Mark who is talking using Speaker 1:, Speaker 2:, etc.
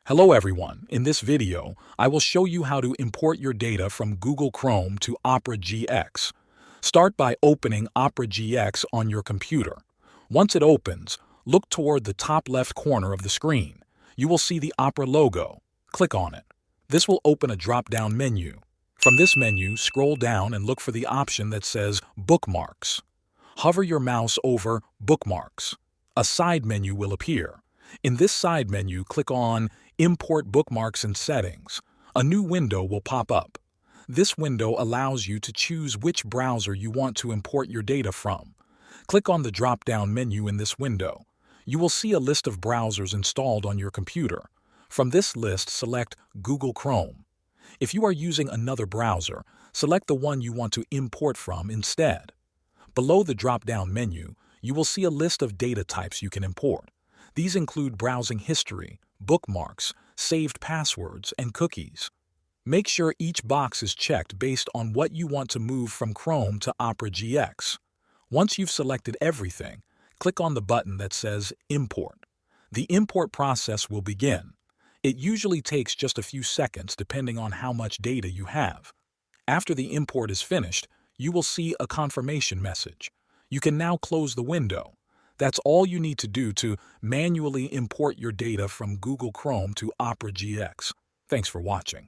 Speaker 1: Hello everyone, in this video, I will show you how to import your data from Google Chrome to Opera GX. Start by opening Opera GX on your computer. Once it opens, look toward the top left corner of the screen. You will see the Opera logo. Click on it. This will open a drop-down menu. From this menu, scroll down and look for the option that says Bookmarks. Hover your mouse over Bookmarks. A side menu will appear. In this side menu, click on Import Bookmarks and Settings. A new window will pop up. This window allows you to choose which browser you want to import your data from. Click on the drop-down menu in this window. You will see a list of browsers installed on your computer. From this list, select Google Chrome. If you are using another browser, select the one you want to import from instead. Below the drop-down menu, you will see a list of data types you can import. These include browsing history, bookmarks, saved passwords, and cookies. Make sure each box is checked based on what you want to move from Chrome to Opera GX. Once you've selected everything, click on the button that says Import. The import process will begin. It usually takes just a few seconds depending on how much data you have. After the import is finished, you will see a confirmation message. You can now close the window. That's all you need to do to manually import your data from Google Chrome to Opera GX. Thanks for watching.